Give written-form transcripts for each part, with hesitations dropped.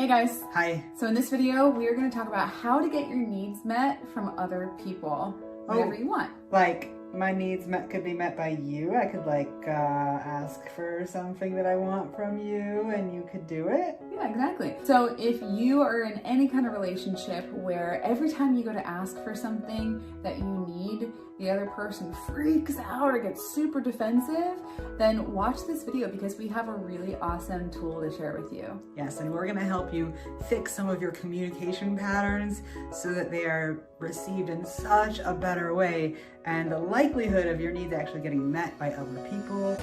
Hey guys. Hi. So in this video, we are going to talk about how to get your needs met from other people, whatever you want. Like my needs could be met by you. I could ask for something that I want from you and you could do it. Yeah, exactly. So if you are in any kind of relationship where every time you go to ask for something that you need, the other person freaks out or gets super defensive, then watch this video because we have a really awesome tool to share with you. Yes, and we're gonna help you fix some of your communication patterns so that they are received in such a better way, and the likelihood of your needs actually getting met by other people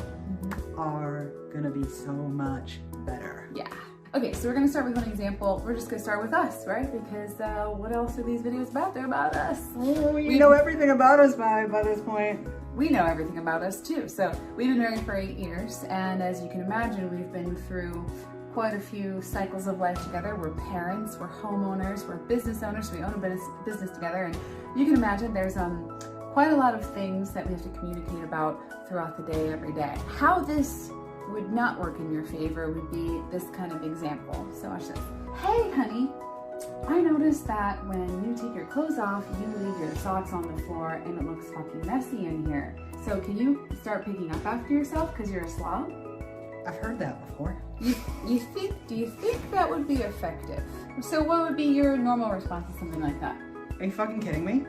are gonna be so much better. Yeah. Okay, so we're gonna start with one example. We're just gonna start with us, right? Because what else are these videos about? They're about us. Oh, you know everything about us by this point. We know everything about us too. So we've been married for 8 years, and as you can imagine, we've been through quite a few cycles of life together. We're parents, we're homeowners, we're business owners, we own a business together, and you can imagine there's quite a lot of things that we have to communicate about throughout the day, every day. How this would not work in your favor would be this kind of example. So watch this. Hey honey, I noticed that when you take your clothes off, you leave your socks on the floor and it looks fucking messy in here. So can you start picking up after yourself because you're a slob? I've heard that before. Do you think that would be effective? So what would be your normal response to something like that? Are you fucking kidding me?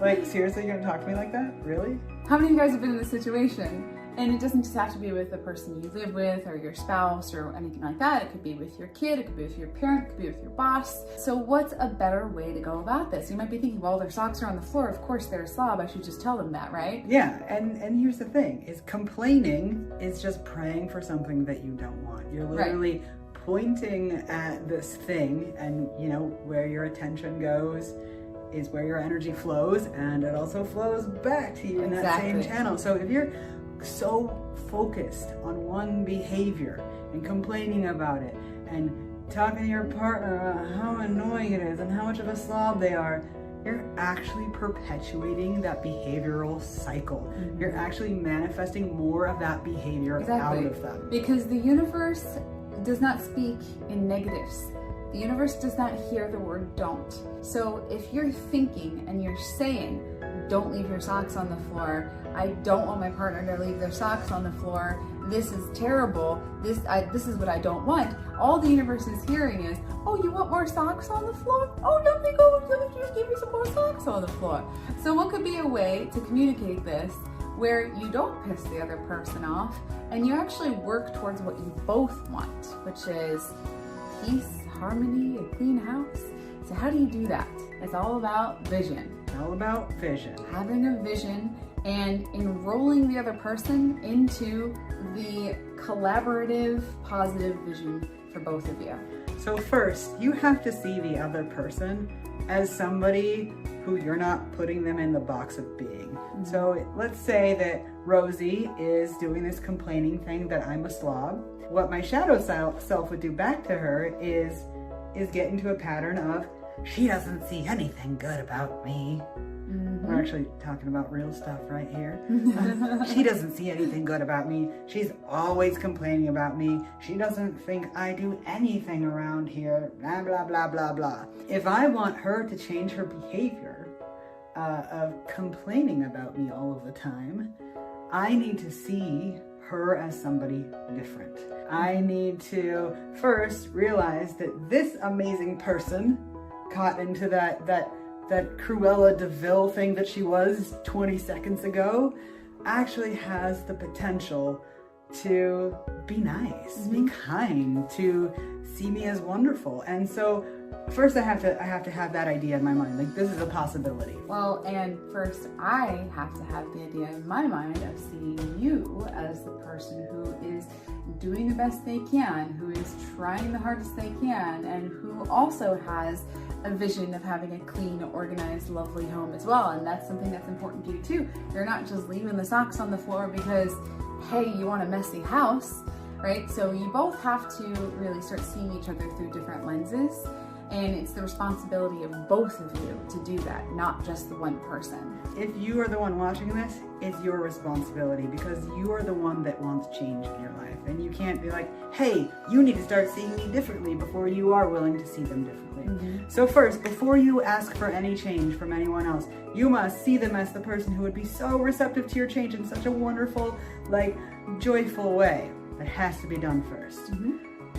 Like, seriously, you're gonna talk to me like that? Really? How many of you guys have been in this situation? And it doesn't just have to be with the person you live with or your spouse or anything like that. It could be with your kid, it could be with your parent, it could be with your boss. So what's a better way to go about this? You might be thinking, well, their socks are on the floor. Of course they're a slob. I should just tell them that, right? Yeah, and here's the thing, is complaining is just praying for something that you don't want. You're literally pointing at this thing, and you know, where your attention goes is where your energy flows, and it also flows back to you in that same channel. So if you're so focused on one behavior and complaining about it and talking to your partner about how annoying it is and how much of a slob they are, you're actually perpetuating that behavioral cycle. You're actually manifesting more of that behavior out of them. Because the universe does not speak in negatives. The universe does not hear the word don't. So if you're thinking and you're saying, don't leave your socks on the floor, I don't want my partner to leave their socks on the floor, this is terrible, this is what I don't want, all the universe is hearing is, oh, you want more socks on the floor? Oh, let me just give you some more socks on the floor. So what could be a way to communicate this where you don't piss the other person off and you actually work towards what you both want, which is peace, harmony, a clean house? So how do you do that? It's all about vision. All about vision. Having a vision and enrolling the other person into the collaborative, positive vision for both of you. So first, you have to see the other person as somebody who you're not putting them in the box of being. So let's say that Rosie is doing this complaining thing that I'm a slob. What my shadow self would do back to her is get into a pattern of, she doesn't see anything good about me. We're actually talking about real stuff right here. She doesn't see anything good about me. She's always complaining about me. She doesn't think I do anything around here. Blah, blah, blah, blah, blah. If I want her to change her behavior of complaining about me all of the time, I need to see her as somebody different. I need to first realize that this amazing person caught into that Cruella de Vil thing that she was 20 seconds ago actually has the potential to be nice, be kind, to see me as wonderful. And so first I have to have that idea in my mind, like this is a possibility. Well, and first I have to have the idea in my mind of seeing you as the person who is doing the best they can, who is trying the hardest they can, and who also has a vision of having a clean, organized, lovely home as well. And that's something that's important to you too. You're not just leaving the socks on the floor because, hey, you want a messy house, right? So you both have to really start seeing each other through different lenses. And it's the responsibility of both of you to do that, not just the one person. If you are the one watching this, it's your responsibility because you are the one that wants change in your life. And you can't be like, hey, you need to start seeing me differently before you are willing to see them differently. So first, before you ask for any change from anyone else, you must see them as the person who would be so receptive to your change in such a wonderful, like, joyful way. It has to be done first.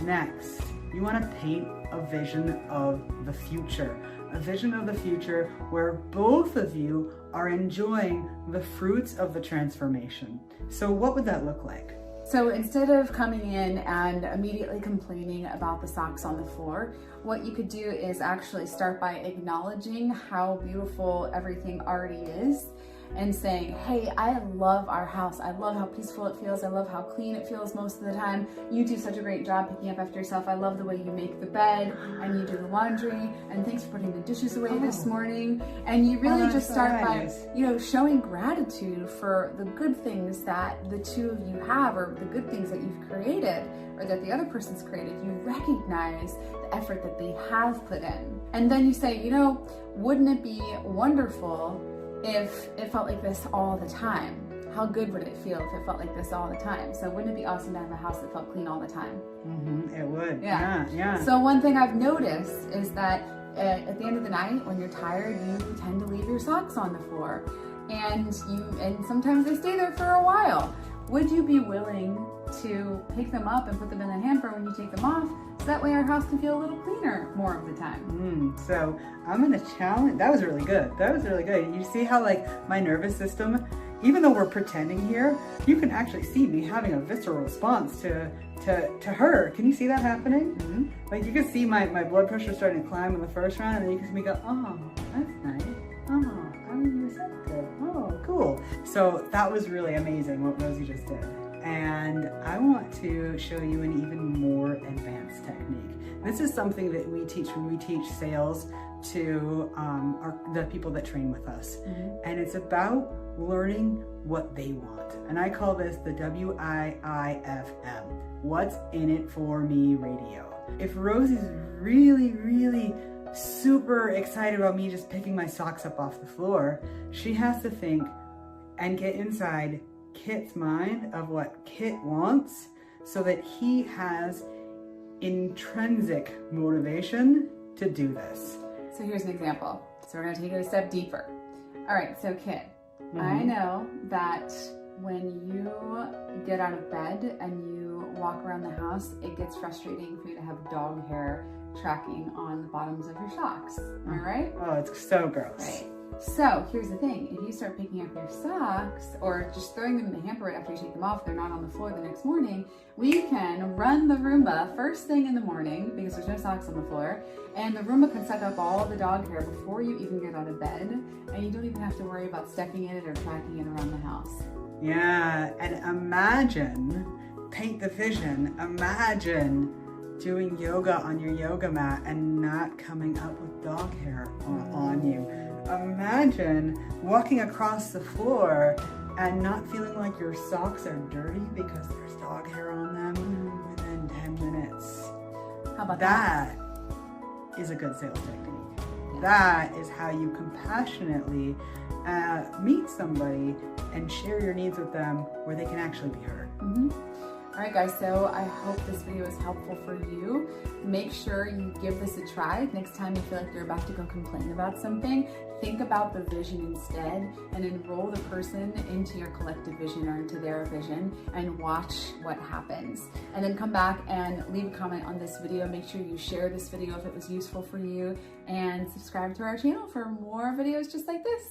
Next, you want to paint a vision of the future. A vision of the future where both of you are enjoying the fruits of the transformation. So what would that look like? So instead of coming in and immediately complaining about the socks on the floor, what you could do is actually start by acknowledging how beautiful everything already is and saying, hey, I love our house. I love how peaceful it feels. I love how clean it feels most of the time. You do such a great job picking up after yourself. I love the way you make the bed and you do the laundry, and thanks for putting the dishes away this morning. And you really just start by, showing gratitude for the good things that the two of you have, or the good things that you've created, or that the other person's created. You recognize the effort that they have put in. And then you say, wouldn't it be wonderful if it felt like this all the time? How good would it feel if it felt like this all the time? So wouldn't it be awesome to have a house that felt clean all the time? It would. Yeah. So one thing I've noticed is that at the end of the night, when you're tired, you tend to leave your socks on the floor, and sometimes they stay there for a while. Would you be willing to pick them up and put them in the hamper when you take them off, so that way our house can feel a little cleaner more of the time? So I'm gonna challenge. That was really good. You see how, like, my nervous system, even though we're pretending here, you can actually see me having a visceral response to her. Can you see that happening? Like, you can see my blood pressure starting to climb in the first round, and then you can see me go, oh, that's nice. Oh, I'm receptive. Oh, cool. So that was really amazing what Rosie just did. And I want to show you an even more advanced technique. This is something that we teach when we teach sales to the people that train with us. And it's about learning what they want. And I call this the WIIFM, what's in it for me radio. If Rosie's really, really super excited about me just picking my socks up off the floor, she has to think and get inside Kit's mind of what Kit wants, so that he has intrinsic motivation to do this. So here's an example. So we're gonna take it a step deeper. All right, so Kit, I know that when you get out of bed and you walk around the house, it gets frustrating for you to have dog hair tracking on the bottoms of your socks. Am I right? Oh, it's so gross. Right. So here's the thing, if you start picking up your socks or just throwing them in the hamper right after you take them off, they're not on the floor the next morning, we can run the Roomba first thing in the morning because there's no socks on the floor, and the Roomba can suck up all the dog hair before you even get out of bed, and you don't even have to worry about stepping in it or tracking it around the house. Yeah, and imagine, paint the vision, imagine doing yoga on your yoga mat and not coming up with dog hair on you. Imagine walking across the floor and not feeling like your socks are dirty because there's dog hair on them within 10 minutes. How about that? That is a good sales technique. Yeah. That is how you compassionately meet somebody and share your needs with them where they can actually be heard. All right, guys, so I hope this video is helpful for you. Make sure you give this a try. Next time you feel like you're about to go complain about something, think about the vision instead and enroll the person into your collective vision or into their vision and watch what happens. And then come back and leave a comment on this video. Make sure you share this video if it was useful for you, and subscribe to our channel for more videos just like this.